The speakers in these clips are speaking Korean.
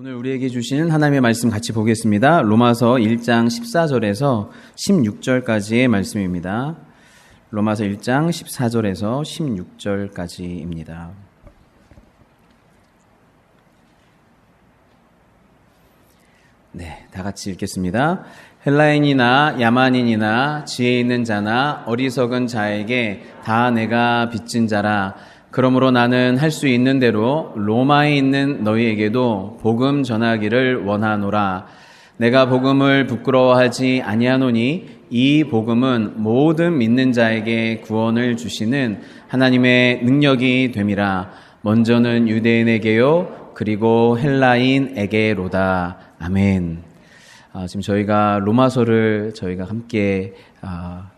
오늘 우리에게 주신 하나님의 말씀 같이 보겠습니다. 로마서 1장 14절에서 16절까지의 말씀입니다. 로마서 1장 14절에서 16절까지입니다. 네, 다 같이 읽겠습니다. 헬라인이나 야만인이나 지혜 있는 자나 어리석은 자에게 다 내가 빚진 자라. 그러므로 나는 할 수 있는 대로 로마에 있는 너희에게도 복음 전하기를 원하노라. 내가 복음을 부끄러워하지 아니하노니 이 복음은 모든 믿는 자에게 구원을 주시는 하나님의 능력이 됨이라. 먼저는 유대인에게요 그리고 헬라인에게로다. 아멘. 지금 저희가 로마서를 저희가 함께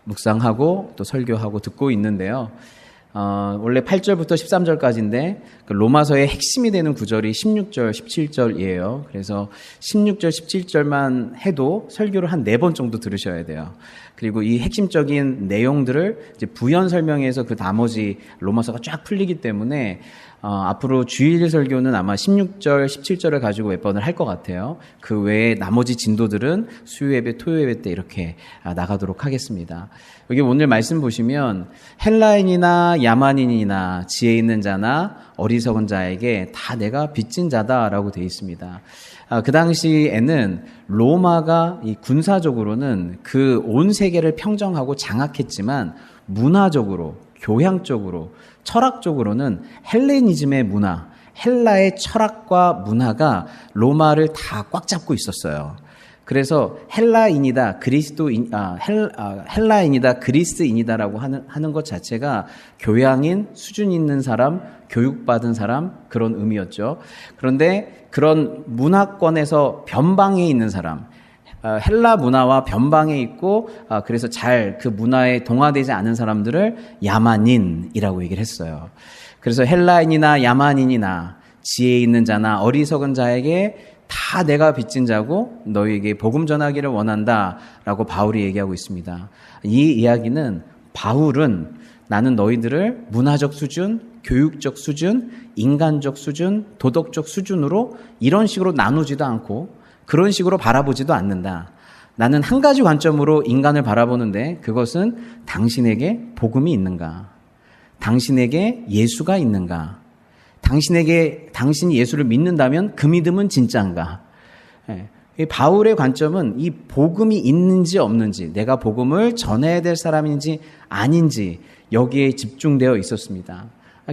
묵상하고 또 설교하고 듣고 있는데요. 원래 8절부터 13절까지인데 로마서의 핵심이 되는 구절이 16절, 17절이에요. 그래서 16절, 17절만 해도 설교를 한 4번 정도 들으셔야 돼요. 그리고 이 핵심적인 내용들을 이제 부연 설명해서 그 나머지 로마서가 쫙 풀리기 때문에 앞으로 주일 설교는 아마 16절, 17절을 가지고 몇 번을 할 것 같아요. 그 외에 나머지 진도들은 수요예배, 토요예배 때 이렇게 나가도록 하겠습니다. 여기 오늘 말씀 보시면 헬라인이나 야만인이나 지혜 있는 자나 어리석은 자에게 다 내가 빚진 자다라고 되어 있습니다. 그 당시에는 로마가 이 군사적으로는 그 온 세계를 평정하고 장악했지만 문화적으로, 교양적으로, 철학적으로는 헬레니즘의 문화, 헬라의 철학과 문화가 로마를 다 꽉 잡고 있었어요. 그래서 헬라인이다, 헬라인이다, 그리스인이다라고 하는 것 자체가 교양인, 수준 있는 사람, 교육받은 사람 그런 의미였죠. 그런데 그런 문화권에서 변방에 있는 사람, 헬라 문화와 변방에 있고 그래서 잘 그 문화에 동화되지 않은 사람들을 야만인이라고 얘기를 했어요. 그래서 헬라인이나 야만인이나 지혜 있는 자나 어리석은 자에게 다 내가 빚진 자고 너희에게 복음 전하기를 원한다라고 바울이 얘기하고 있습니다. 이 이야기는 바울은 나는 너희들을 문화적 수준, 교육적 수준, 인간적 수준, 도덕적 수준으로 이런 식으로 나누지도 않고 그런 식으로 바라보지도 않는다. 나는 한 가지 관점으로 인간을 바라보는데 그것은 당신에게 복음이 있는가? 당신에게 예수가 있는가? 당신이 예수를 믿는다면 그 믿음은 진짜인가? 바울의 관점은 이 복음이 있는지 없는지, 내가 복음을 전해야 될 사람인지 아닌지 여기에 집중되어 있었습니다.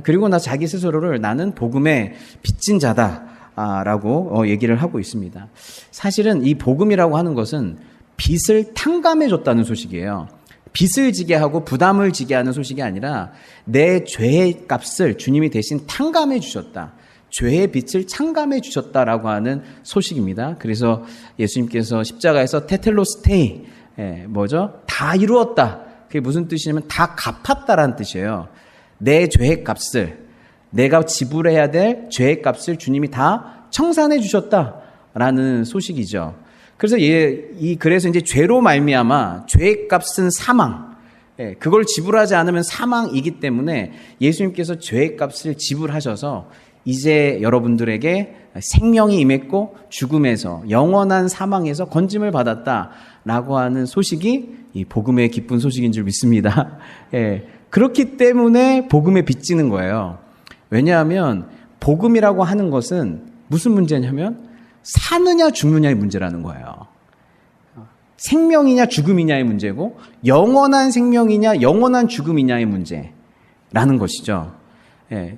그리고 자기 스스로를 나는 복음에 빚진 자다 라고 얘기를 하고 있습니다. 사실은 이 복음이라고 하는 것은 빚을 탕감해 줬다는 소식이에요. 빚을 지게 하고 부담을 지게 하는 소식이 아니라 내 죄의 값을 주님이 대신 탕감해 주셨다. 죄의 빚을 탕감해 주셨다라고 하는 소식입니다. 그래서 예수님께서 십자가에서 테텔로스테이, 다 이루었다. 그게 무슨 뜻이냐면 다 갚았다라는 뜻이에요. 내 죄의 값을, 내가 지불해야 될 죄의 값을 주님이 다 청산해 주셨다라는 소식이죠. 그래서 그래서 이제 죄로 말미암아 죄의 값은 사망. 그걸 지불하지 않으면 사망이기 때문에 예수님께서 죄의 값을 지불하셔서 이제 여러분들에게 생명이 임했고 죽음에서 영원한 사망에서 건짐을 받았다라고 하는 소식이 이 복음의 기쁜 소식인 줄 믿습니다. 그렇기 때문에 복음에 빚지는 거예요. 왜냐하면 복음이라고 하는 것은 무슨 문제냐면 사느냐 죽느냐의 문제라는 거예요. 생명이냐 죽음이냐의 문제고 영원한 생명이냐 영원한 죽음이냐의 문제라는 것이죠.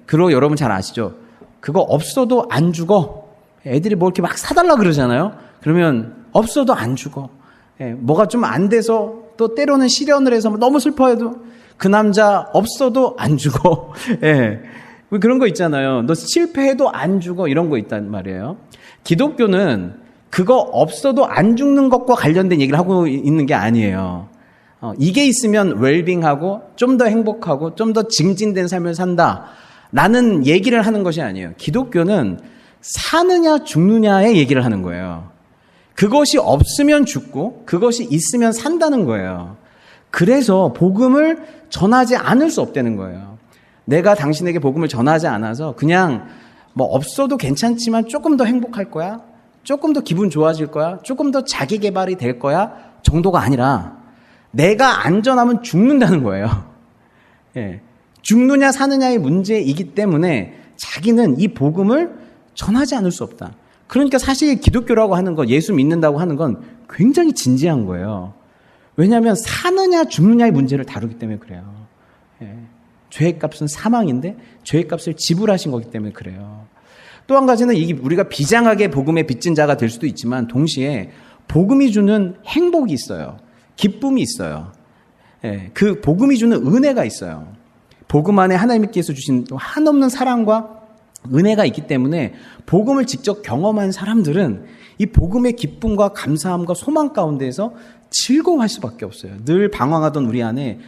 그리고 여러분 잘 아시죠? 그거 없어도 안 죽어. 애들이 뭐 이렇게 막 사달라 그러잖아요. 그러면 없어도 안 죽어. 뭐가 좀 안 돼서 또 때로는 실현을 해서 너무 슬퍼해도 그 남자 없어도 안 죽어. 그런 거 있잖아요. 너 실패해도 안 죽어. 이런 거 있단 말이에요. 기독교는 그거 없어도 안 죽는 것과 관련된 얘기를 하고 있는 게 아니에요. 이게 있으면 웰빙하고 좀 더 행복하고 좀 더 증진된 삶을 산다라는 얘기를 하는 것이 아니에요. 기독교는 사느냐 죽느냐의 얘기를 하는 거예요. 그것이 없으면 죽고 그것이 있으면 산다는 거예요. 그래서 복음을 전하지 않을 수 없다는 거예요. 내가 당신에게 복음을 전하지 않아서 그냥 뭐 없어도 괜찮지만 조금 더 행복할 거야, 조금 더 기분 좋아질 거야, 조금 더 자기 개발이 될 거야 정도가 아니라 내가 안전하면 죽는다는 거예요. 예. 죽느냐 사느냐의 문제이기 때문에 자기는 이 복음을 전하지 않을 수 없다. 그러니까 사실 기독교라고 하는 것, 예수 믿는다고 하는 건 굉장히 진지한 거예요. 왜냐하면 사느냐 죽느냐의 문제를 다루기 때문에 그래요. 예. 죄의 값은 사망인데 죄의 값을 지불하신 거기 때문에 그래요. 또 한 가지는 이게 우리가 비장하게 복음의 빚진 자가 될 수도 있지만 동시에 복음이 주는 행복이 있어요. 기쁨이 있어요. 예. 그 복음이 주는 은혜가 있어요. 복음 안에 하나님께서 주신 한없는 사랑과 은혜가 있기 때문에 복음을 직접 경험한 사람들은 이 복음의 기쁨과 감사함과 소망 가운데에서 즐거워할 수밖에 없어요. 늘 방황하던 우리 안에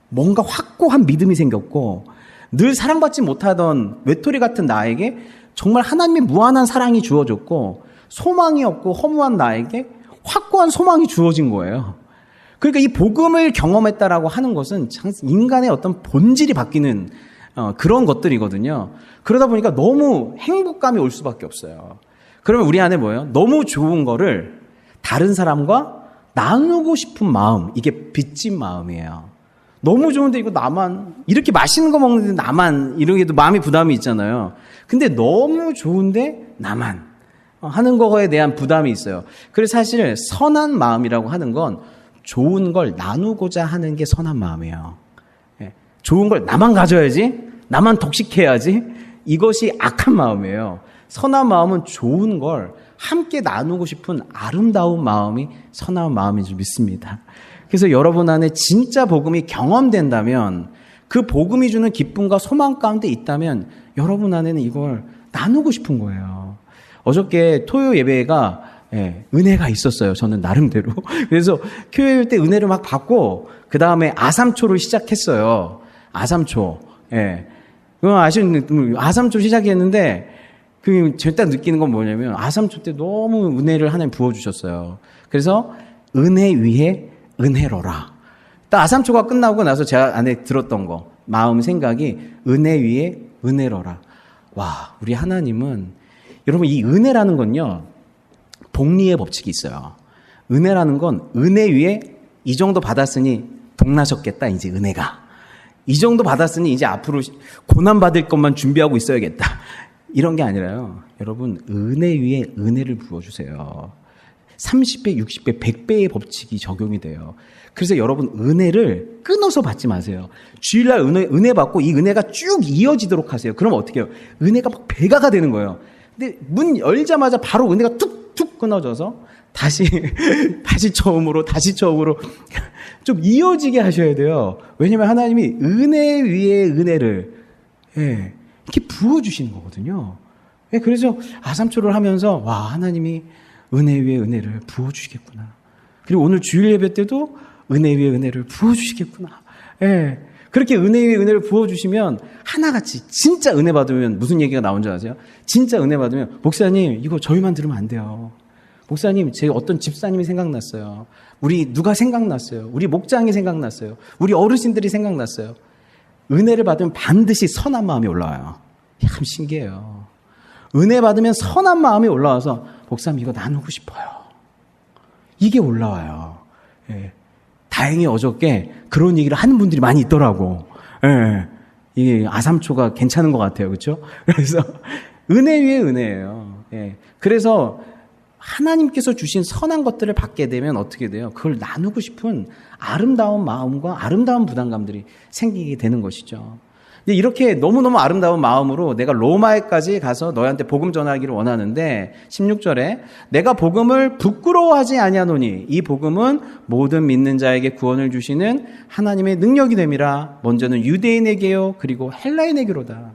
뭔가 확고한 믿음이 생겼고 늘 사랑받지 못하던 외톨이 같은 나에게 정말 하나님의 무한한 사랑이 주어졌고 소망이 없고 허무한 나에게 확고한 소망이 주어진 거예요. 그러니까 이 복음을 경험했다라고 하는 것은 인간의 어떤 본질이 바뀌는 그런 것들이거든요. 그러다 보니까 너무 행복감이 올 수밖에 없어요. 그러면 우리 안에 뭐예요? 너무 좋은 거를 다른 사람과 나누고 싶은 마음, 이게 빚진 마음이에요. 너무 좋은데 이거 나만, 이렇게 맛있는 거 먹는데 나만, 이러게도 마음이 부담이 있잖아요. 근데 너무 좋은데 나만 하는 거에 대한 부담이 있어요. 그래서 사실 선한 마음이라고 하는 건 좋은 걸 나누고자 하는 게 선한 마음이에요. 좋은 걸 나만 가져야지, 나만 독식해야지, 이것이 악한 마음이에요. 선한 마음은 좋은 걸 함께 나누고 싶은 아름다운 마음이 선한 마음인 줄 믿습니다. 그래서 여러분 안에 진짜 복음이 경험된다면, 그 복음이 주는 기쁨과 소망 가운데 있다면 여러분 안에는 이걸 나누고 싶은 거예요. 어저께 토요 예배가 은혜가 있었어요. 저는 나름대로. 그래서 교회 때 은혜를 막 받고 그 다음에 아삼초를 시작했어요. 아삼초. 아삼초 시작했는데 제가 딱 느끼는 건 뭐냐면 아삼초 때 너무 은혜를 하나님 부어주셨어요. 그래서 은혜 위에 은혜로라. 딱 아삼초가 끝나고 나서 제가 안에 들었던 거, 마음 생각이 은혜 위에 은혜로라. 와, 우리 하나님은, 여러분 이 은혜라는 건요, 복리의 법칙이 있어요. 은혜라는 건 은혜 위에 이 정도 받았으니 복나셨겠다, 이제 은혜가. 이 정도 받았으니 이제 앞으로 고난 받을 것만 준비하고 있어야겠다. 이런 게 아니라요. 여러분 은혜 위에 은혜를 부어주세요. 30배, 60배, 100배의 법칙이 적용이 돼요. 그래서 여러분 은혜를 끊어서 받지 마세요. 주일날 은혜 받고 이 은혜가 쭉 이어지도록 하세요. 그럼 어떻게 해요? 은혜가 막 배가가 되는 거예요. 근데 문 열자마자 바로 은혜가 툭툭 끊어져서 다시 처음으로 좀 이어지게 하셔야 돼요. 왜냐하면 하나님이 은혜 위에 은혜를 이렇게 부어주시는 거거든요. 그래서 아삼초를 하면서 와, 하나님이 은혜 위에 은혜를 부어주시겠구나. 그리고 오늘 주일 예배 때도 은혜 위에 은혜를 부어주시겠구나. 그렇게 은혜 위에 은혜를 부어주시면 하나같이 진짜 은혜 받으면 무슨 얘기가 나온 줄 아세요? 진짜 은혜 받으면 목사님 이거 저희만 들으면 안 돼요. 목사님 제 어떤 집사님이 생각났어요. 우리 누가 생각났어요. 우리 목장이 생각났어요. 우리 어르신들이 생각났어요. 은혜를 받으면 반드시 선한 마음이 올라와요. 참 신기해요. 은혜 받으면 선한 마음이 올라와서 목사님 이거 나누고 싶어요. 이게 올라와요. 다행히 어저께 그런 얘기를 하는 분들이 많이 있더라고. 이게 아삼초가 괜찮은 것 같아요. 그렇죠? 그래서 은혜 위에 은혜예요. 그래서 하나님께서 주신 선한 것들을 받게 되면 어떻게 돼요? 그걸 나누고 싶은 아름다운 마음과 아름다운 부담감들이 생기게 되는 것이죠. 이렇게 너무너무 아름다운 마음으로 내가 로마에까지 가서 너희한테 복음 전하기를 원하는데 16절에 내가 복음을 부끄러워하지 아니하노니 이 복음은 모든 믿는 자에게 구원을 주시는 하나님의 능력이 됨이라. 먼저는 유대인에게요 그리고 헬라인에게로다.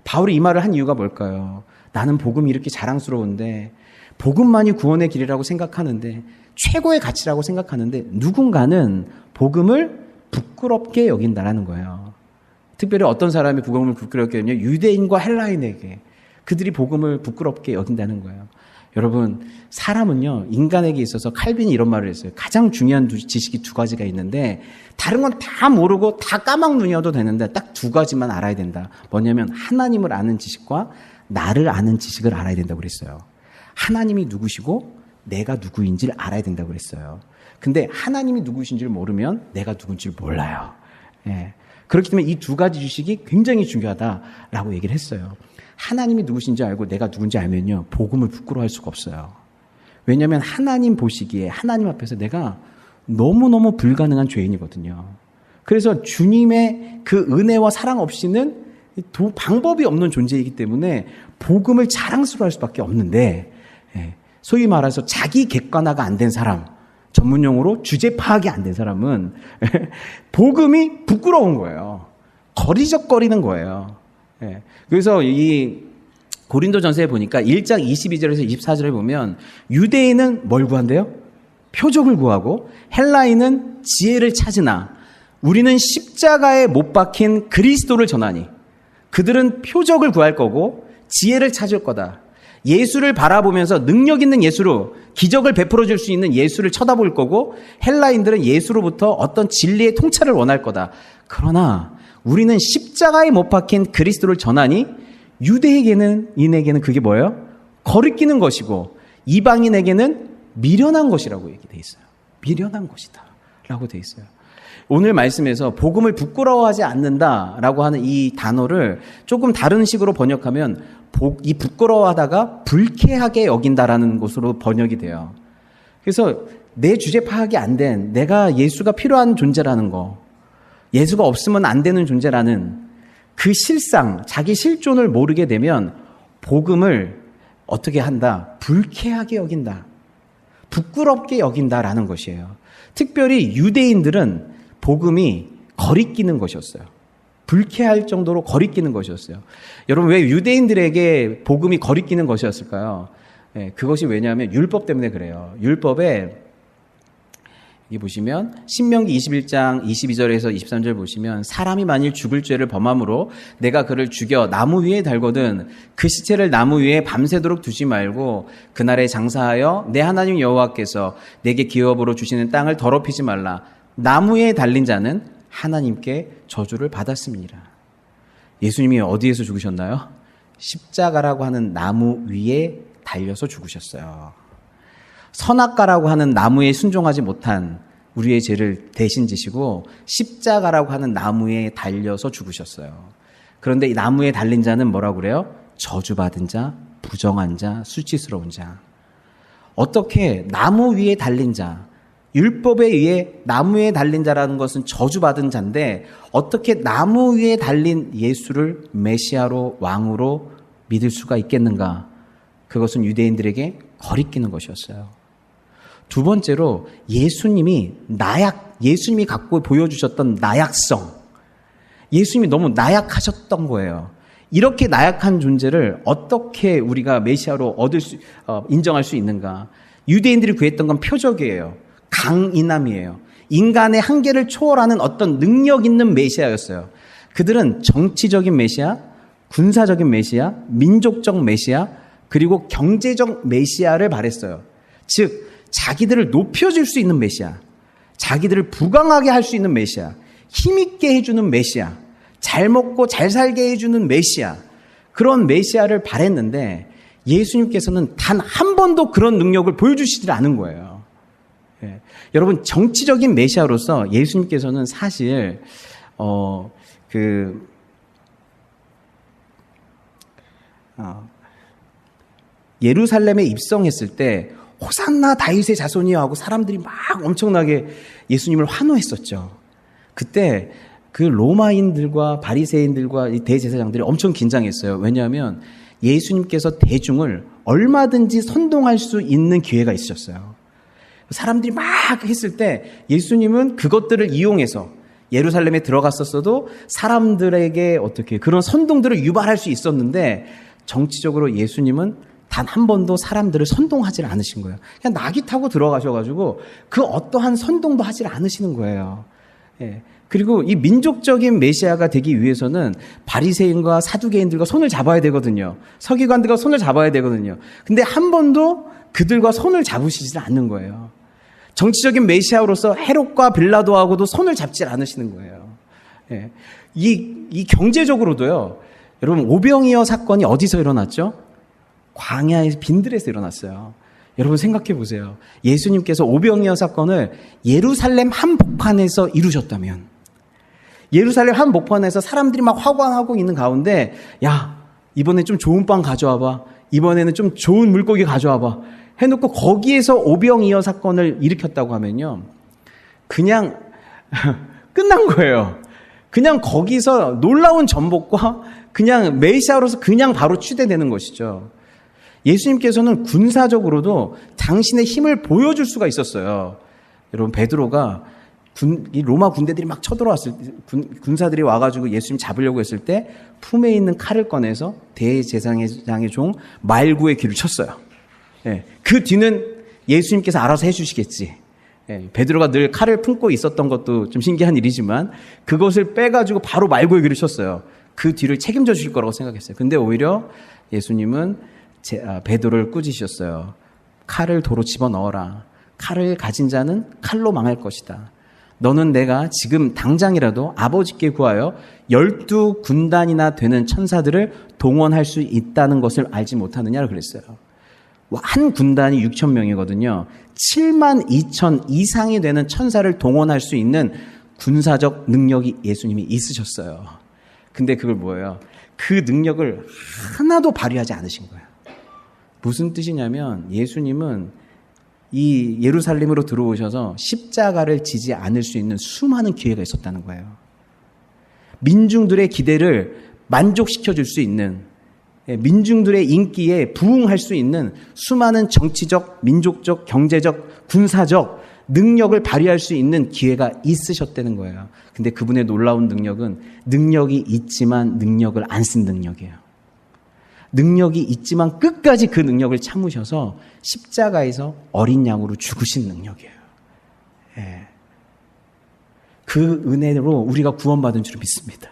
바울이 이 말을 한 이유가 뭘까요? 나는 복음이 이렇게 자랑스러운데 복음만이 구원의 길이라고 생각하는데 최고의 가치라고 생각하는데 누군가는 복음을 부끄럽게 여긴다라는 거예요. 특별히 어떤 사람이 복음을 부끄럽게 여기냐? 유대인과 헬라인에게 그들이 복음을 부끄럽게 여긴다는 거예요. 여러분 사람은요 인간에게 있어서 칼빈이 이런 말을 했어요. 가장 중요한 지식이 두 가지가 있는데 다른 건 다 모르고 다 까막눈이어도 되는데 딱 두 가지만 알아야 된다. 뭐냐면 하나님을 아는 지식과 나를 아는 지식을 알아야 된다고 그랬어요. 하나님이 누구시고 내가 누구인지를 알아야 된다고 그랬어요. 근데 하나님이 누구신지를 모르면 내가 누군지를 몰라요. 예. 그렇기 때문에 이 두 가지 지식이 굉장히 중요하다라고 얘기를 했어요. 하나님이 누구신지 알고 내가 누군지 알면요, 복음을 부끄러워할 수가 없어요. 왜냐하면 하나님 보시기에 하나님 앞에서 내가 너무너무 불가능한 죄인이거든요. 그래서 주님의 그 은혜와 사랑 없이는 방법이 없는 존재이기 때문에 복음을 자랑스러워할 수밖에 없는데, 소위 말해서 자기 객관화가 안 된 사람, 전문용어로 주제 파악이 안 된 사람은 복음이 부끄러운 거예요. 거리적거리는 거예요. 그래서 이 고린도전서에 보니까 1장 22절에서 24절에 보면 유대인은 뭘 구한대요? 표적을 구하고 헬라인은 지혜를 찾으나 우리는 십자가에 못 박힌 그리스도를 전하니 그들은 표적을 구할 거고 지혜를 찾을 거다. 예수를 바라보면서 능력 있는 예수로 기적을 베풀어 줄 수 있는 예수를 쳐다볼 거고 헬라인들은 예수로부터 어떤 진리의 통찰을 원할 거다. 그러나 우리는 십자가에 못 박힌 그리스도를 전하니 유대인에게는 그게 뭐예요? 거리끼는 것이고 이방인에게는 미련한 것이라고 얘기돼 있어요. 미련한 것이다 라고 돼 있어요. 오늘 말씀에서 복음을 부끄러워하지 않는다라고 하는 이 단어를 조금 다른 식으로 번역하면 이 부끄러워하다가 불쾌하게 여긴다라는 것으로 번역이 돼요. 그래서 내 주제 파악이 안 된 내가 예수가 필요한 존재라는 거, 예수가 없으면 안 되는 존재라는 그 실상, 자기 실존을 모르게 되면 복음을 어떻게 한다? 불쾌하게 여긴다. 부끄럽게 여긴다라는 것이에요. 특별히 유대인들은 복음이 거리끼는 것이었어요. 불쾌할 정도로 거리끼는 것이었어요. 여러분, 왜 유대인들에게 복음이 거리끼는 것이었을까요? 그것이 왜냐하면 율법 때문에 그래요. 율법에 여기 보시면 신명기 21장 22절에서 23절 보시면 사람이 만일 죽을 죄를 범함으로 내가 그를 죽여 나무 위에 달거든 그 시체를 나무 위에 밤새도록 두지 말고 그날에 장사하여 내 하나님 여호와께서 내게 기업으로 주시는 땅을 더럽히지 말라. 나무에 달린 자는 하나님께 저주를 받았습니다. 예수님이 어디에서 죽으셨나요? 십자가라고 하는 나무 위에 달려서 죽으셨어요. 선악과라고 하는 나무에 순종하지 못한 우리의 죄를 대신 지시고 십자가라고 하는 나무에 달려서 죽으셨어요. 그런데 이 나무에 달린 자는 뭐라고 그래요? 저주받은 자, 부정한 자, 수치스러운 자. 어떻게 나무 위에 달린 자, 율법에 의해 나무에 달린 자라는 것은 저주받은 자인데 어떻게 나무 위에 달린 예수를 메시아로 왕으로 믿을 수가 있겠는가? 그것은 유대인들에게 거리끼는 것이었어요. 두 번째로 예수님이 갖고 보여주셨던 나약성. 예수님이 너무 나약하셨던 거예요. 이렇게 나약한 존재를 어떻게 우리가 메시아로 인정할 수 있는가? 유대인들이 구했던 건 표적이에요. 강인함이에요. 인간의 한계를 초월하는 어떤 능력 있는 메시아였어요. 그들은 정치적인 메시아, 군사적인 메시아, 민족적 메시아, 그리고 경제적 메시아를 바랬어요. 즉 자기들을 높여줄 수 있는 메시아, 자기들을 부강하게 할 수 있는 메시아, 힘있게 해주는 메시아, 잘 먹고 잘 살게 해주는 메시아, 그런 메시아를 바랬는데 예수님께서는 단 한 번도 그런 능력을 보여주시지 않은 거예요. 여러분, 정치적인 메시아로서 예수님께서는 사실 예루살렘에 입성했을 때 호산나 다윗의 자손이여 하고 사람들이 막 엄청나게 예수님을 환호했었죠. 그때 그 로마인들과 바리새인들과 이 대제사장들이 엄청 긴장했어요. 왜냐하면 예수님께서 대중을 얼마든지 선동할 수 있는 기회가 있으셨어요. 사람들이 막 했을 때 예수님은 그것들을 이용해서 예루살렘에 들어갔었어도 사람들에게 어떻게 그런 선동들을 유발할 수 있었는데 정치적으로 예수님은 단 한 번도 사람들을 선동하지 않으신 거예요. 그냥 낙이 타고 들어가셔가지고 그 어떠한 선동도 하지 않으시는 거예요. 그리고 이 민족적인 메시아가 되기 위해서는 바리새인과 사두개인들과 손을 잡아야 되거든요. 서기관들과 손을 잡아야 되거든요. 근데 한 번도 그들과 손을 잡으시지 않는 거예요. 정치적인 메시아로서 헤롯과 빌라도하고도 손을 잡지 않으시는 거예요. 이 경제적으로도요. 여러분, 오병이어 사건이 어디서 일어났죠? 광야의 빈들에서 일어났어요. 여러분 생각해 보세요. 예수님께서 오병이어 사건을 예루살렘 한복판에서 이루셨다면, 예루살렘 한복판에서 사람들이 막 화관하고 있는 가운데, 야, 이번에 좀 좋은 빵 가져와봐, 이번에는 좀 좋은 물고기 가져와봐 해놓고 거기에서 오병이어 사건을 일으켰다고 하면요, 그냥 끝난 거예요. 그냥 거기서 놀라운 전복과 그냥 메시아로서 그냥 바로 취대되는 것이죠. 예수님께서는 군사적으로도 당신의 힘을 보여줄 수가 있었어요. 여러분, 베드로가 이 로마 군대들이 막 쳐들어왔을 때, 군사들이 와가지고 예수님 잡으려고 했을 때 품에 있는 칼을 꺼내서 대제사장의 종 말구의 귀를 쳤어요. 예, 그 뒤는 예수님께서 알아서 해주시겠지. 예, 베드로가 늘 칼을 품고 있었던 것도 좀 신기한 일이지만 그것을 빼가지고 바로 말구의 귀를 쳤어요. 그 뒤를 책임져 주실 거라고 생각했어요. 근데 오히려 예수님은 베드로를 꾸짖으셨어요. 칼을 도로 집어넣어라. 칼을 가진 자는 칼로 망할 것이다. 너는 내가 지금 당장이라도 아버지께 구하여 12군단이나 되는 천사들을 동원할 수 있다는 것을 알지 못하느냐고 그랬어요. 한 군단이 6,000명이거든요. 72,000 이상이 되는 천사를 동원할 수 있는 군사적 능력이 예수님이 있으셨어요. 근데 그걸 뭐예요? 그 능력을 하나도 발휘하지 않으신 거예요. 무슨 뜻이냐면 예수님은 이 예루살렘으로 들어오셔서 십자가를 지지 않을 수 있는 수많은 기회가 있었다는 거예요. 민중들의 기대를 만족시켜 줄 수 있는, 민중들의 인기에 부응할 수 있는 수많은 정치적, 민족적, 경제적, 군사적 능력을 발휘할 수 있는 기회가 있으셨다는 거예요. 근데 그분의 놀라운 능력은 능력이 있지만 능력을 안 쓴 능력이에요. 능력이 있지만 끝까지 그 능력을 참으셔서 십자가에서 어린 양으로 죽으신 능력이에요. 예. 그 은혜로 우리가 구원받은 줄 믿습니다.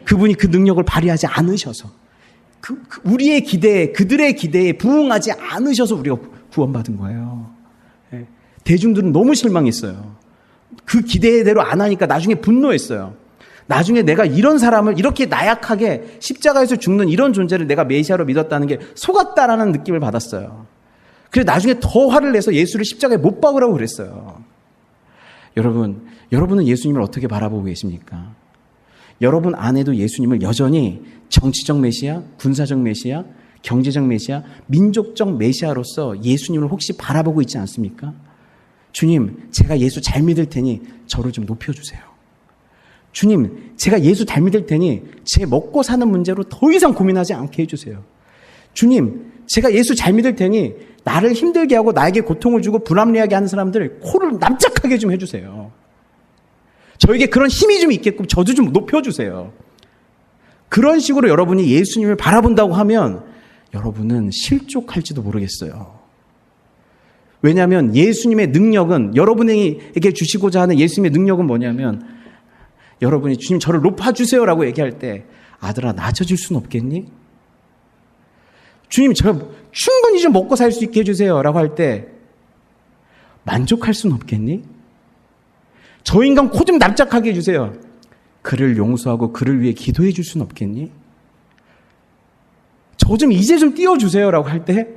그분이 그 능력을 발휘하지 않으셔서, 우리의 기대에, 그들의 기대에 부응하지 않으셔서 우리가 구원받은 거예요. 예. 대중들은 너무 실망했어요. 그 기대대로 안 하니까 나중에 분노했어요. 나중에 내가 이런 사람을 이렇게 나약하게 십자가에서 죽는 이런 존재를 내가 메시아로 믿었다는 게 속았다라는 느낌을 받았어요. 그래서 나중에 더 화를 내서 예수를 십자가에 못 박으라고 그랬어요. 여러분은 예수님을 어떻게 바라보고 계십니까? 여러분 안에도 예수님을 여전히 정치적 메시아, 군사적 메시아, 경제적 메시아, 민족적 메시아로서 예수님을 혹시 바라보고 있지 않습니까? 주님, 제가 예수 잘 믿을 테니 저를 좀 높여주세요. 주님, 제가 예수 잘 믿을 테니 제 먹고 사는 문제로 더 이상 고민하지 않게 해주세요. 주님, 제가 예수 잘 믿을 테니 나를 힘들게 하고 나에게 고통을 주고 불합리하게 하는 사람들 코를 납작하게 좀 해주세요. 저에게 그런 힘이 좀 있게끔 저도 좀 높여주세요. 그런 식으로 여러분이 예수님을 바라본다고 하면 여러분은 실족할지도 모르겠어요. 왜냐하면 예수님의 능력은, 여러분에게 주시고자 하는 예수님의 능력은 뭐냐면, 여러분이 주님 저를 높아주세요라고 얘기할 때 아들아 낮아질 수는 없겠니? 주님 저 충분히 좀 먹고 살 수 있게 해주세요라고 할 때 만족할 수는 없겠니? 저 인간 코 좀 납작하게 해주세요. 그를 용서하고 그를 위해 기도해 줄 수는 없겠니? 저 좀 이제 좀 띄워주세요라고 할 때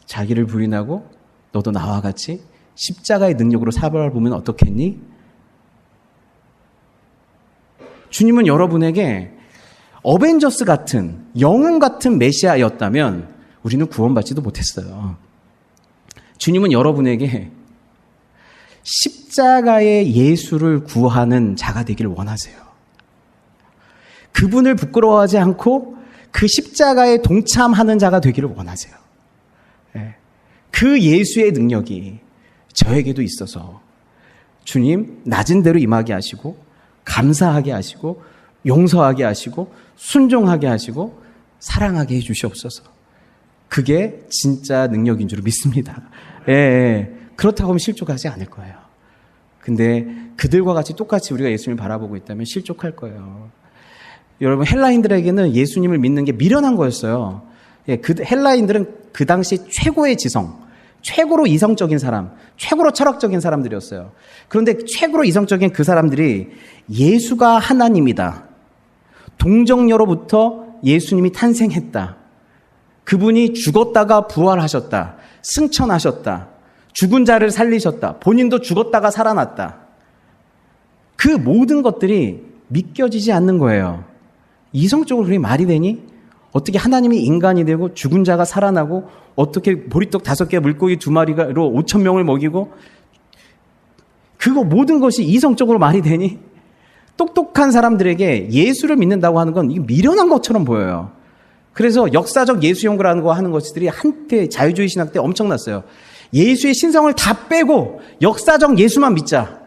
자기를 부인하고 너도 나와 같이 십자가의 능력으로 사발을 보면 어떻겠니? 주님은 여러분에게 어벤져스 같은, 영웅 같은 메시아였다면 우리는 구원받지도 못했어요. 주님은 여러분에게 십자가의 예수를 구하는 자가 되기를 원하세요. 그분을 부끄러워하지 않고 그 십자가에 동참하는 자가 되기를 원하세요. 그 예수의 능력이 저에게도 있어서 주님 낮은 대로 임하게 하시고 감사하게 하시고 용서하게 하시고 순종하게 하시고 사랑하게 해 주시옵소서. 그게 진짜 능력인 줄 믿습니다. 그렇다고 하면 실족하지 않을 거예요. 근데 그들과 같이 똑같이 우리가 예수님을 바라보고 있다면 실족할 거예요. 여러분, 헬라인들에게는 예수님을 믿는 게 미련한 거였어요. 그 헬라인들은 그 당시 최고의 지성, 최고로 이성적인 사람, 최고로 철학적인 사람들이었어요. 그런데 최고로 이성적인 그 사람들이 예수가 하나님이다, 동정녀로부터 예수님이 탄생했다. 그분이 죽었다가 부활하셨다. 승천하셨다. 죽은 자를 살리셨다. 본인도 죽었다가 살아났다. 그 모든 것들이 믿겨지지 않는 거예요. 이성적으로 그게 말이 되니? 어떻게 하나님이 인간이 되고 죽은 자가 살아나고 어떻게 보리떡 5개 물고기 2마리로 5,000명을 먹이고 그거 모든 것이 이성적으로 말이 되니? 똑똑한 사람들에게 예수를 믿는다고 하는 건 이게 미련한 것처럼 보여요. 그래서 역사적 예수 연구라는 거 하는 것들이 한때 자유주의 신학 때 엄청났어요. 예수의 신성을 다 빼고 역사적 예수만 믿자.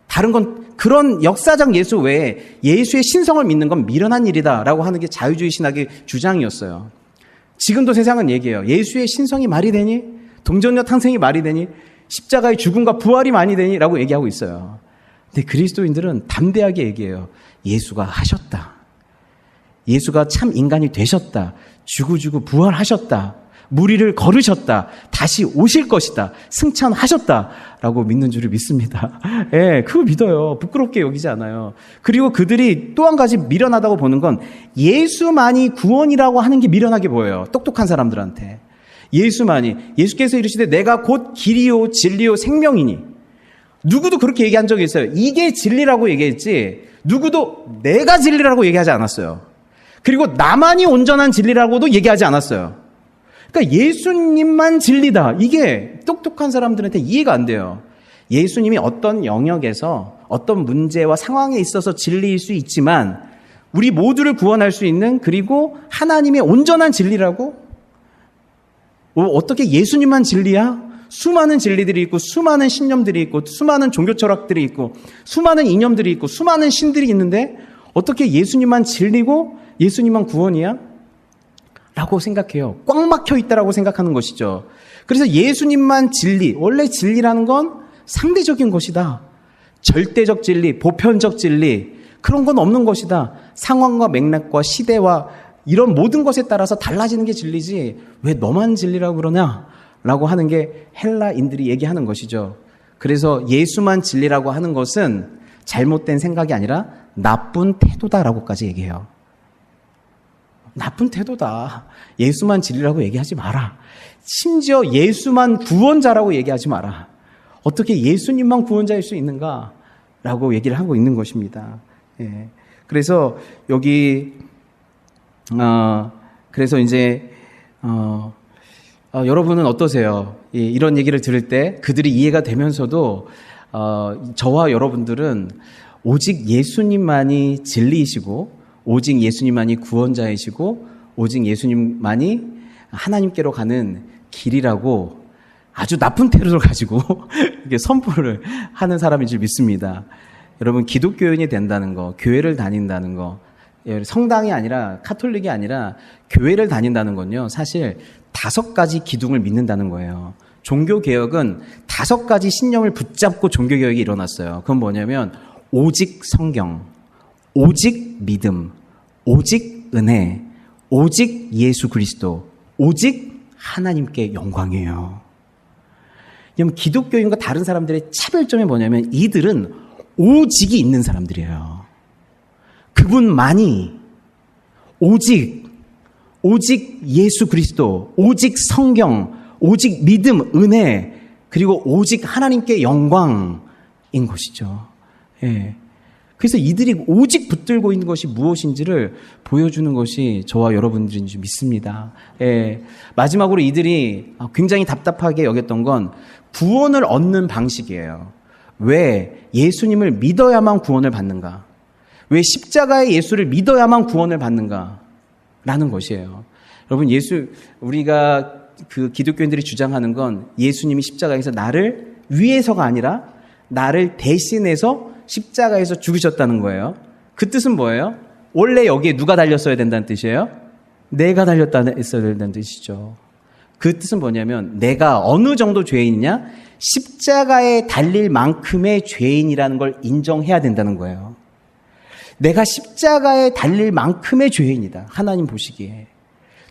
다른 건 그런 역사적 예수 외에 예수의 신성을 믿는 건 미련한 일이다라고 하는 게 자유주의 신학의 주장이었어요. 지금도 세상은 얘기해요. 예수의 신성이 말이 되니? 동정녀 탄생이 말이 되니? 십자가의 죽음과 부활이 말이 되니? 라고 얘기하고 있어요. 근데 그리스도인들은 담대하게 얘기해요. 예수가 하셨다. 예수가 참 인간이 되셨다. 죽고 부활하셨다. 무리를 걸으셨다. 다시 오실 것이다. 승천하셨다. 라고 믿는 줄을 믿습니다. 예, 그거 믿어요. 부끄럽게 여기지 않아요. 그리고 그들이 또 한 가지 미련하다고 보는 건 예수만이 구원이라고 하는 게 미련하게 보여요. 똑똑한 사람들한테. 예수께서 이르시되 내가 곧 길이요 진리요 생명이니. 누구도 그렇게 얘기한 적이 있어요. 이게 진리라고 얘기했지 누구도 내가 진리라고 얘기하지 않았어요. 그리고 나만이 온전한 진리라고도 얘기하지 않았어요. 그러니까 예수님만 진리다. 이게 똑똑한 사람들한테 이해가 안 돼요. 예수님이 어떤 영역에서 어떤 문제와 상황에 있어서 진리일 수 있지만 우리 모두를 구원할 수 있는 그리고 하나님의 온전한 진리라고? 어떻게 예수님만 진리야? 수많은 진리들이 있고 수많은 신념들이 있고 수많은 종교 철학들이 있고 수많은 이념들이 있고 수많은 신들이 있는데 어떻게 예수님만 진리고 예수님만 구원이야? 라고 생각해요. 꽉 막혀 있다라고 생각하는 것이죠. 그래서 예수님만 진리, 원래 진리라는 건 상대적인 것이다. 절대적 진리, 보편적 진리, 그런 건 없는 것이다. 상황과 맥락과 시대와 이런 모든 것에 따라서 달라지는 게 진리지 왜 너만 진리라고 그러냐? 라고 하는 게 헬라인들이 얘기하는 것이죠. 그래서 예수만 진리라고 하는 것은 잘못된 생각이 아니라 나쁜 태도다라고까지 얘기해요. 나쁜 태도다. 예수만 진리라고 얘기하지 마라. 심지어 예수만 구원자라고 얘기하지 마라. 어떻게 예수님만 구원자일 수 있는가? 라고 얘기를 하고 있는 것입니다. 예. 그래서 여기 그래서 이제 여러분은 어떠세요? 이런 얘기를 들을 때 그들이 이해가 되면서도 저와 여러분들은 오직 예수님만이 진리이시고 오직 예수님만이 구원자이시고 오직 예수님만이 하나님께로 가는 길이라고 아주 나쁜 태도를 가지고 이렇게 선포를 하는 사람인 줄 믿습니다. 여러분 기독교인이 된다는 거, 교회를 다닌다는 거, 성당이 아니라 카톨릭이 아니라 교회를 다닌다는 건요. 사실 5가지 기둥을 믿는다는 거예요. 종교개혁은 5가지 신념을 붙잡고 종교개혁이 일어났어요. 그건 뭐냐면 오직 성경, 오직 믿음, 오직 은혜, 오직 예수 그리스도, 오직 하나님께 영광이에요. 그럼 기독교인과 다른 사람들의 차별점이 뭐냐면 이들은 오직이 있는 사람들이에요. 그분만이 오직 예수 그리스도, 오직 성경, 오직 믿음, 은혜, 그리고 오직 하나님께 영광인 것이죠. 예. 그래서 이들이 오직 붙들고 있는 것이 무엇인지를 보여주는 것이 저와 여러분들인 줄 믿습니다. 예. 마지막으로 이들이 굉장히 답답하게 여겼던 건 구원을 얻는 방식이에요. 왜 예수님을 믿어야만 구원을 받는가? 왜 십자가의 예수를 믿어야만 구원을 받는가? 라는 것이에요. 여러분 우리가 그 기독교인들이 주장하는 건 예수님이 십자가에서 나를 위해서가 아니라 나를 대신해서 십자가에서 죽으셨다는 거예요. 그 뜻은 뭐예요? 원래 여기에 누가 달렸어야 된다는 뜻이에요? 내가 달렸어야 된다는 뜻이죠. 그 뜻은 뭐냐면 내가 어느 정도 죄인이냐? 십자가에 달릴 만큼의 죄인이라는 걸 인정해야 된다는 거예요. 내가 십자가에 달릴 만큼의 죄인이다. 하나님 보시기에.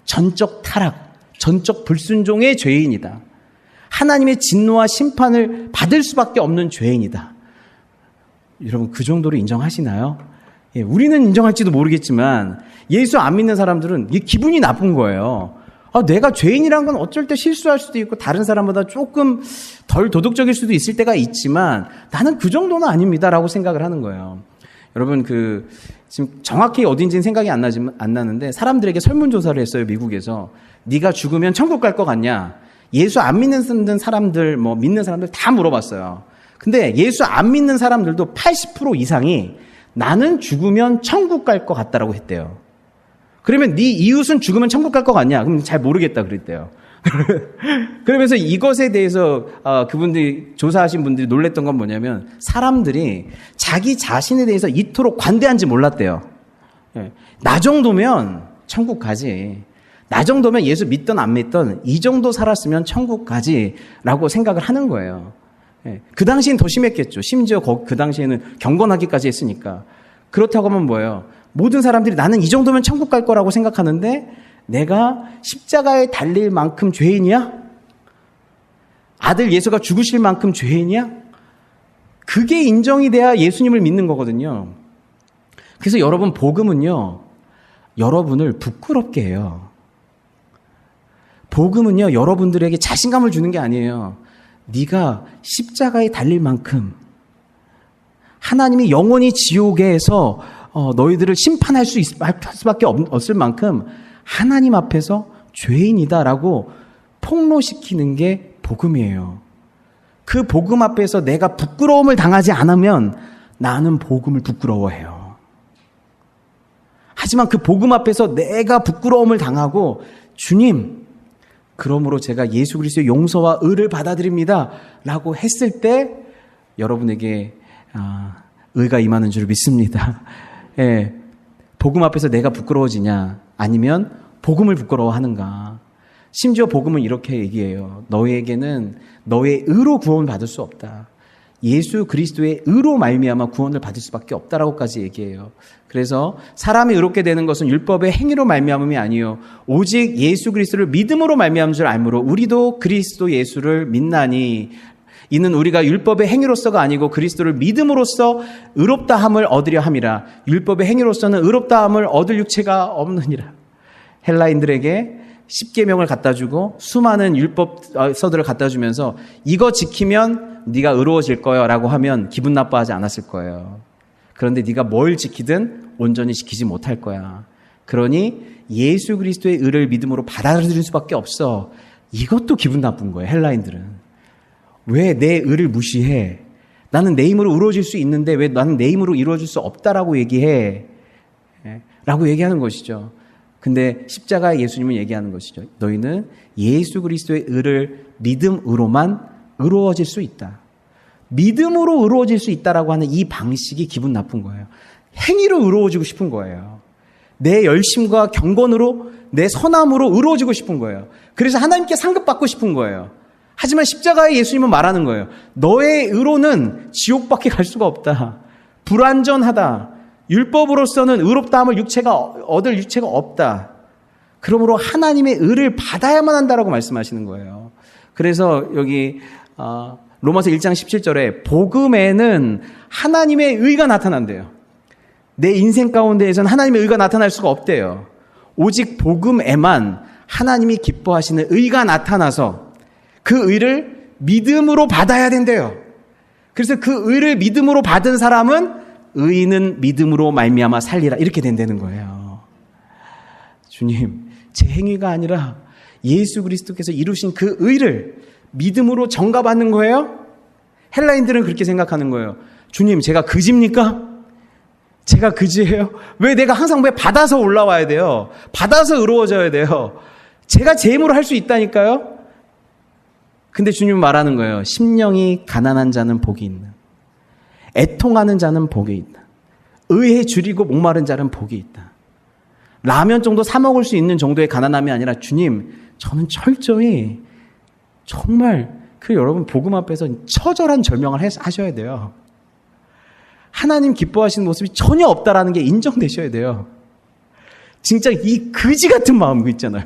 전적 타락, 전적 불순종의 죄인이다. 하나님의 진노와 심판을 받을 수밖에 없는 죄인이다. 여러분 그 정도로 인정하시나요? 우리는 인정할지도 모르겠지만 예수 안 믿는 사람들은 이게 기분이 나쁜 거예요. 내가 죄인이란 건 어쩔 때 실수할 수도 있고 다른 사람보다 조금 덜 도덕적일 수도 있을 때가 있지만 나는 그 정도는 아닙니다라고 생각을 하는 거예요. 여러분 지금 정확히 어딘지는 생각이 안 나는데 사람들에게 설문조사를 했어요. 미국에서. 네가 죽으면 천국 갈 것 같냐? 예수 안 믿는 사람들, 믿는 사람들 다 물어봤어요. 근데 예수 안 믿는 사람들도 80% 이상이 나는 죽으면 천국 갈 것 같다라고 했대요. 그러면 네 이웃은 죽으면 천국 갈 것 같냐? 그럼 잘 모르겠다 그랬대요. 그러면서 이것에 대해서 그분들이 조사하신 분들이 놀랬던 건 뭐냐면 사람들이 자기 자신에 대해서 이토록 관대한지 몰랐대요. 나 정도면 천국 가지. 나 정도면 예수 믿던 안 믿던 이 정도 살았으면 천국 가지라고 생각을 하는 거예요. 그 당시엔 더 심했겠죠. 심지어 그 당시에는 경건하기까지 했으니까. 그렇다고 하면 뭐예요? 모든 사람들이 나는 이 정도면 천국 갈 거라고 생각하는데 내가 십자가에 달릴 만큼 죄인이야? 아들 예수가 죽으실 만큼 죄인이야? 그게 인정이 돼야 예수님을 믿는 거거든요. 그래서 여러분 복음은요. 여러분을 부끄럽게 해요. 복음은요. 여러분들에게 자신감을 주는 게 아니에요. 네가 십자가에 달릴 만큼 하나님이 영원히 지옥에서 너희들을 심판할 수밖에 없을 만큼 하나님 앞에서 죄인이다라고 폭로시키는 게 복음이에요. 그 복음 앞에서 내가 부끄러움을 당하지 않으면 나는 복음을 부끄러워해요. 하지만 그 복음 앞에서 내가 부끄러움을 당하고 주님, 그러므로 제가 예수 그리스도의 용서와 의를 받아들입니다 라고 했을 때 여러분에게 의가 임하는 줄 믿습니다. 예, 복음 앞에서 내가 부끄러워지냐 아니면 복음을 부끄러워하는가. 심지어 복음은 이렇게 얘기해요. 너희에게는 너의 의로 구원을 받을 수 없다. 예수 그리스도의 의로 말미암아 구원을 받을 수밖에 없다라고까지 얘기해요. 그래서 사람이 의롭게 되는 것은 율법의 행위로 말미암음이 아니요 오직 예수 그리스도를 믿음으로 말미암은 줄 알므로 우리도 그리스도 예수를 믿나니 이는 우리가 율법의 행위로서가 아니고 그리스도를 믿음으로써 의롭다함을 얻으려 함이라. 율법의 행위로서는 의롭다함을 얻을 육체가 없느니라. 헬라인들에게 십계명을 갖다 주고 수많은 율법서들을 갖다 주면서 이거 지키면 네가 의로워질 거야 라고 하면 기분 나빠하지 않았을 거예요. 그런데 네가 뭘 지키든 온전히 지키지 못할 거야. 그러니 예수 그리스도의 의를 믿음으로 받아들일 수밖에 없어. 이것도 기분 나쁜 거예요. 헬라인들은. 왜 내 의를 무시해? 나는 내 힘으로 이루어질 수 있는데 왜 나는 내 힘으로 이루어질 수 없다라고 얘기해? 라고 얘기하는 것이죠. 근데 십자가의 예수님은 얘기하는 것이죠. 너희는 예수 그리스도의 의를 믿음으로만 의로워질 수 있다. 믿음으로 의로워질 수 있다라고 하는 이 방식이 기분 나쁜 거예요. 행위로 의로워지고 싶은 거예요. 내 열심과 경건으로 내 선함으로 의로워지고 싶은 거예요. 그래서 하나님께 상급받고 싶은 거예요. 하지만 십자가의 예수님은 말하는 거예요. 너의 의로는 지옥밖에 갈 수가 없다. 불완전하다. 율법으로서는 의롭다함을 얻을 육체가 없다. 그러므로 하나님의 의를 받아야만 한다라고 말씀하시는 거예요. 그래서 여기 로마서 1장 17절에 복음에는 하나님의 의가 나타난대요. 내 인생 가운데에서는 하나님의 의가 나타날 수가 없대요. 오직 복음에만 하나님이 기뻐하시는 의가 나타나서 그 의를 믿음으로 받아야 된대요. 그래서 그 의를 믿음으로 받은 사람은 의인은 믿음으로 말미암아 살리라 이렇게 된다는 거예요. 주님, 제 행위가 아니라 예수 그리스도께서 이루신 그 의를 믿음으로 전가받는 거예요? 헬라인들은 그렇게 생각하는 거예요. 주님, 제가 그지입니까? 제가 그지예요? 왜 내가 항상 왜 받아서 올라와야 돼요? 받아서 의로워져야 돼요? 제가 제 힘으로 할 수 있다니까요? 근데 주님은 말하는 거예요. 심령이 가난한 자는 복이 있는. 애통하는 자는 복이 있다. 의에 줄이고 목마른 자는 복이 있다. 라면 정도 사 먹을 수 있는 정도의 가난함이 아니라 주님, 저는 철저히 정말 여러분 복음 앞에서 처절한 절명을 하셔야 돼요. 하나님 기뻐하시는 모습이 전혀 없다라는 게 인정되셔야 돼요. 진짜 이 거지 같은 마음 있잖아요.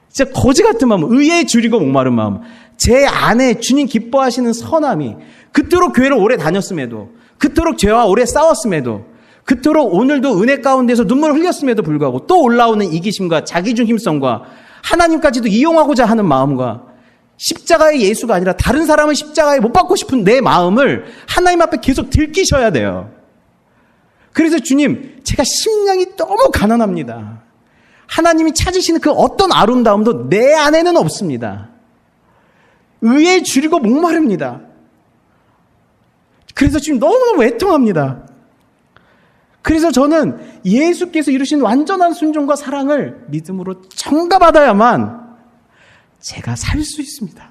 진짜 거지 같은 마음, 의에 줄이고 목마른 마음. 제 안에 주님 기뻐하시는 선함이 그토록 교회를 오래 다녔음에도 그토록 죄와 오래 싸웠음에도 그토록 오늘도 은혜 가운데서 눈물을 흘렸음에도 불구하고 또 올라오는 이기심과 자기중심성과 하나님까지도 이용하고자 하는 마음과 십자가의 예수가 아니라 다른 사람을 십자가에 못 박고 싶은 내 마음을 하나님 앞에 계속 들키셔야 돼요. 그래서 주님, 제가 심령이 너무 가난합니다. 하나님이 찾으시는 그 어떤 아름다움도 내 안에는 없습니다. 의에 줄이고 목마릅니다. 그래서 지금 너무너무 애통합니다. 그래서 저는 예수께서 이루신 완전한 순종과 사랑을 믿음으로 청가받아야만 제가 살 수 있습니다.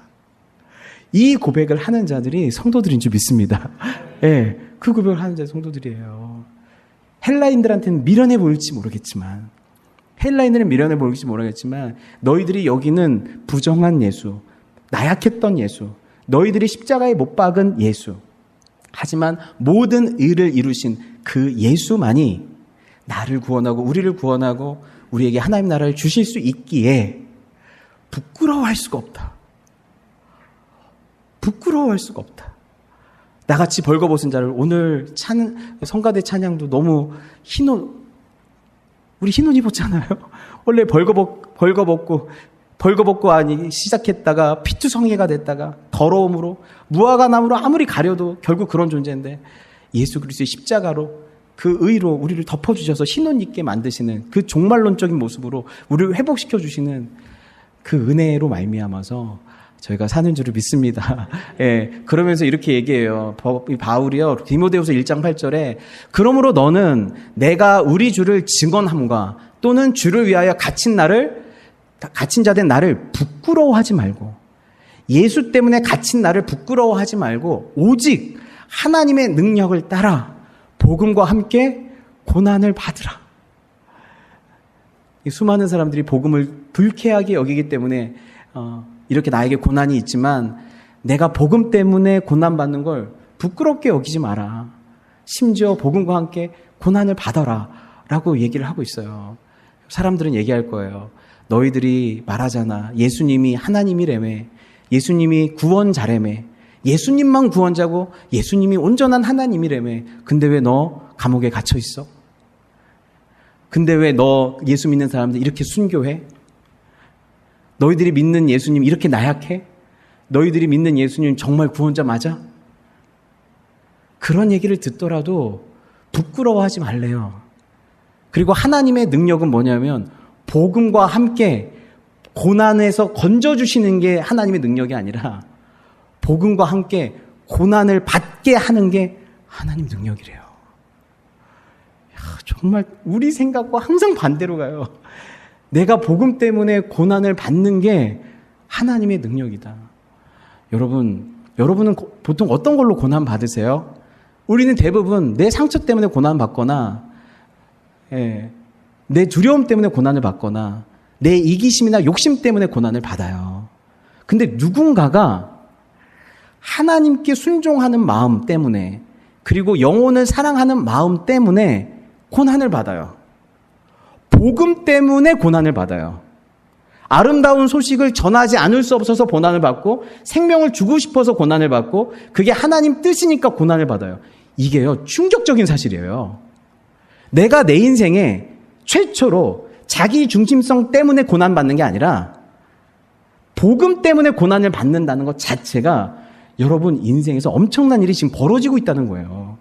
이 고백을 하는 자들이 성도들인 줄 믿습니다. 예, 그 고백을 하는 자들이 성도들이에요. 헬라인들한테는 미련해 보일지 모르겠지만, 너희들이 여기는 부정한 예수, 나약했던 예수, 너희들이 십자가에 못 박은 예수, 하지만 모든 의를 이루신 그 예수만이 나를 구원하고 우리를 구원하고 우리에게 하나님 나라를 주실 수 있기에 부끄러워할 수가 없다. 부끄러워할 수가 없다. 나같이 벌거벗은 자를 오늘 성가대 찬양도 너무 우리 흰 옷 입었잖아요. 원래 벌거벗고 시작했다가 피투성이가 됐다가 더러움으로 무화과나무로 아무리 가려도 결국 그런 존재인데 예수 그리스도의 십자가로 그 의로 우리를 덮어주셔서 흰 옷 입게 만드시는 그 종말론적인 모습으로 우리를 회복시켜 주시는 그 은혜로 말미암아서 저희가 사는 줄을 믿습니다. 예, 그러면서 이렇게 얘기해요. 바울이요, 디모데후서 1장 8절에 그러므로 너는 내가 우리 주를 증언함과 또는 주를 위하여 갇힌 자 된 나를 부끄러워하지 말고, 예수 때문에 갇힌 나를 부끄러워하지 말고 오직 하나님의 능력을 따라 복음과 함께 고난을 받으라. 수많은 사람들이 복음을 불쾌하게 여기기 때문에 이렇게 나에게 고난이 있지만 내가 복음 때문에 고난받는 걸 부끄럽게 여기지 마라. 심지어 복음과 함께 고난을 받아라 라고 얘기를 하고 있어요. 사람들은 얘기할 거예요. 너희들이 말하잖아. 예수님이 하나님이라며, 예수님이 구원자라며, 예수님만 구원자고 예수님이 온전한 하나님이라며. 근데 왜 너 감옥에 갇혀 있어? 근데 왜 너 예수 믿는 사람들 이렇게 순교해? 너희들이 믿는 예수님 이렇게 나약해? 너희들이 믿는 예수님 정말 구원자 맞아? 그런 얘기를 듣더라도 부끄러워하지 말래요. 그리고 하나님의 능력은 뭐냐면 복음과 함께 고난에서 건져주시는 게 하나님의 능력이 아니라 복음과 함께 고난을 받게 하는 게 하나님 능력이래요. 정말 우리 생각과 항상 반대로 가요. 내가 복음 때문에 고난을 받는 게 하나님의 능력이다. 여러분은 보통 어떤 걸로 고난 받으세요? 우리는 대부분 내 상처 때문에 고난 받거나, 내 두려움 때문에 고난을 받거나, 내 이기심이나 욕심 때문에 고난을 받아요. 근데 누군가가 하나님께 순종하는 마음 때문에, 그리고 영혼을 사랑하는 마음 때문에 고난을 받아요. 복음 때문에 고난을 받아요. 아름다운 소식을 전하지 않을 수 없어서 고난을 받고, 생명을 주고 싶어서 고난을 받고, 그게 하나님 뜻이니까 고난을 받아요. 이게요, 충격적인 사실이에요. 내가 내 인생에 최초로 자기 중심성 때문에 고난받는 게 아니라 복음 때문에 고난을 받는다는 것 자체가 여러분 인생에서 엄청난 일이 지금 벌어지고 있다는 거예요.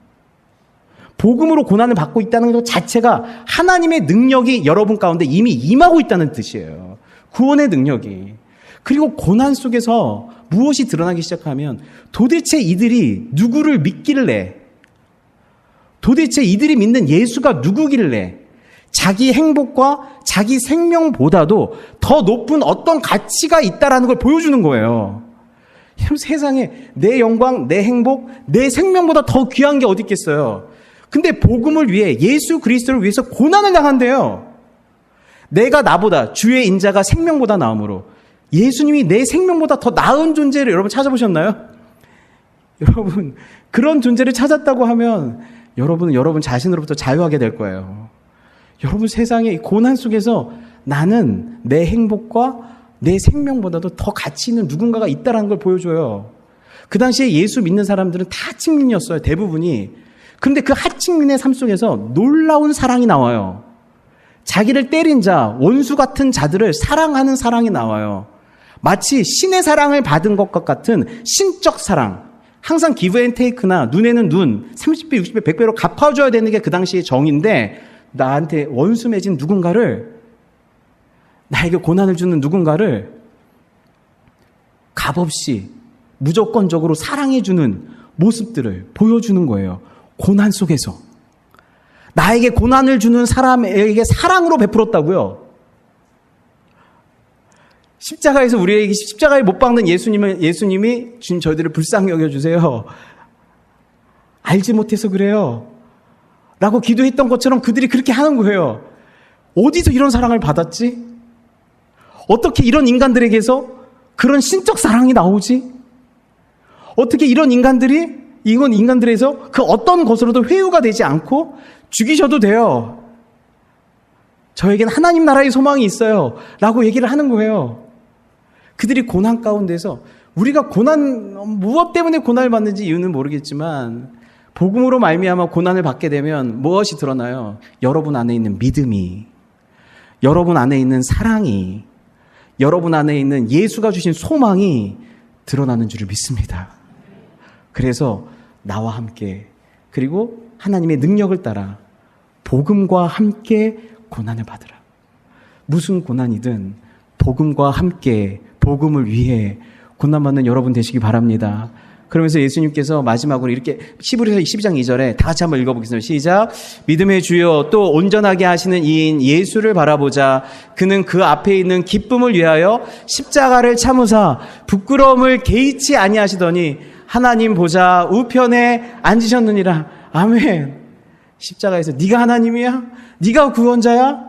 복음으로 고난을 받고 있다는 것 자체가 하나님의 능력이 여러분 가운데 이미 임하고 있다는 뜻이에요. 구원의 능력이. 그리고 고난 속에서 무엇이 드러나기 시작하면 도대체 이들이 누구를 믿길래, 도대체 이들이 믿는 예수가 누구길래 자기 행복과 자기 생명보다도 더 높은 어떤 가치가 있다라는 걸 보여주는 거예요. 세상에 내 영광, 내 행복, 내 생명보다 더 귀한 게 어디 있겠어요. 근데 복음을 위해, 예수 그리스도를 위해서 고난을 당한대요. 내가 나보다, 주의 인자가 생명보다 나음으로, 예수님이 내 생명보다 더 나은 존재를 여러분 찾아보셨나요? 여러분 그런 존재를 찾았다고 하면 여러분은 여러분 자신으로부터 자유하게 될 거예요. 여러분 세상의 고난 속에서 나는 내 행복과 내 생명보다도 더 가치 있는 누군가가 있다는 걸 보여줘요. 그 당시에 예수 믿는 사람들은 다 친민이었어요. 대부분이. 그런데 그 하층민의 삶 속에서 놀라운 사랑이 나와요. 자기를 때린 자, 원수 같은 자들을 사랑하는 사랑이 나와요. 마치 신의 사랑을 받은 것과 같은 신적 사랑. 항상 기브 앤 테이크나 눈에는 눈, 30배, 60배, 100배로 갚아줘야 되는 게 그 당시의 정인데, 나한테 원수 맺은 누군가를, 나에게 고난을 주는 누군가를 값없이 무조건적으로 사랑해주는 모습들을 보여주는 거예요. 고난 속에서. 나에게 고난을 주는 사람에게 사랑으로 베풀었다고요. 십자가에서 우리에게 십자가에 못 박는 예수님이 주님 저희들을 불쌍히 여겨주세요. 알지 못해서 그래요. 라고 기도했던 것처럼 그들이 그렇게 하는 거예요. 어디서 이런 사랑을 받았지? 어떻게 이런 인간들에게서 그런 신적 사랑이 나오지? 어떻게 이런 인간들에서 그 어떤 것으로도 회유가 되지 않고 죽이셔도 돼요. 저에겐 하나님 나라의 소망이 있어요. 라고 얘기를 하는 거예요. 그들이 고난 가운데서 우리가 무엇 때문에 고난을 받는지 이유는 모르겠지만 복음으로 말미암아 고난을 받게 되면 무엇이 드러나요? 여러분 안에 있는 믿음이, 여러분 안에 있는 사랑이, 여러분 안에 있는 예수가 주신 소망이 드러나는 줄을 믿습니다. 그래서 나와 함께 그리고 하나님의 능력을 따라 복음과 함께 고난을 받으라. 무슨 고난이든 복음과 함께 복음을 위해 고난받는 여러분 되시기 바랍니다. 그러면서 예수님께서 마지막으로 이렇게 히브리서 12장 2절에 다 같이 한번 읽어보겠습니다. 시작. 믿음의 주여 또 온전하게 하시는 이인 예수를 바라보자. 그는 그 앞에 있는 기쁨을 위하여 십자가를 참으사 부끄러움을 개의치 아니하시더니 하나님 보좌 우편에 앉으셨느니라. 아멘. 십자가에서 네가 하나님이야? 네가 구원자야?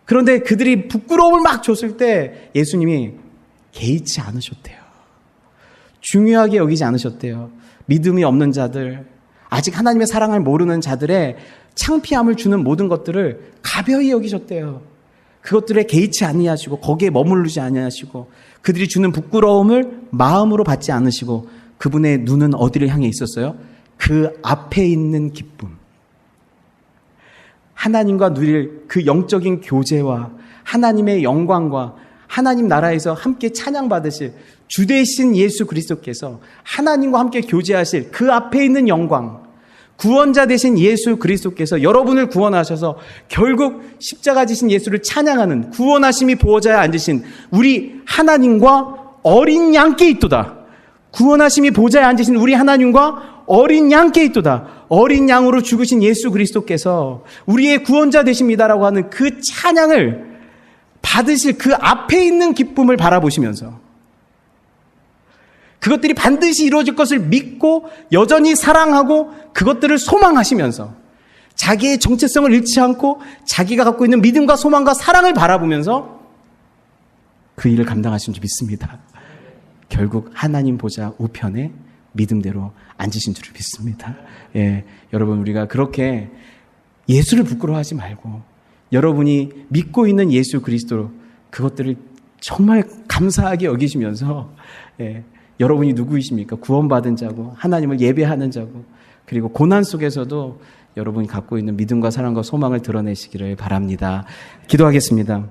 그런데 그들이 부끄러움을 막 줬을 때 예수님이 개의치 않으셨대요. 중요하게 여기지 않으셨대요. 믿음이 없는 자들, 아직 하나님의 사랑을 모르는 자들의 창피함을 주는 모든 것들을 가벼이 여기셨대요. 그것들에 개의치 아니하시고 거기에 머무르지 아니하시고 그들이 주는 부끄러움을 마음으로 받지 않으시고 그분의 눈은 어디를 향해 있었어요? 그 앞에 있는 기쁨. 하나님과 누릴 그 영적인 교제와 하나님의 영광과 하나님 나라에서 함께 찬양받으실 주 되신 예수 그리스도께서 하나님과 함께 교제하실 그 앞에 있는 영광, 구원자 되신 예수 그리스도께서 여러분을 구원하셔서 결국 십자가 지신 예수를 찬양하는 구원하심이 보호자에 앉으신 우리 하나님과 어린 양께 있도다. 구원하심이 보호자에 앉으신 우리 하나님과 어린 양께 있도다. 어린 양으로 죽으신 예수 그리스도께서 우리의 구원자 되십니다라고 하는 그 찬양을 받으실 그 앞에 있는 기쁨을 바라보시면서 그것들이 반드시 이루어질 것을 믿고 여전히 사랑하고 그것들을 소망하시면서 자기의 정체성을 잃지 않고 자기가 갖고 있는 믿음과 소망과 사랑을 바라보면서 그 일을 감당하신 줄 믿습니다. 결국 하나님 보좌 우편에 믿음대로 앉으신 줄을 믿습니다. 예, 여러분 우리가 그렇게 예수를 부끄러워하지 말고 여러분이 믿고 있는 예수 그리스도 그것들을 정말 감사하게 여기시면서 여러분이 누구이십니까? 구원받은 자고 하나님을 예배하는 자고 그리고 고난 속에서도 여러분이 갖고 있는 믿음과 사랑과 소망을 드러내시기를 바랍니다. 기도하겠습니다.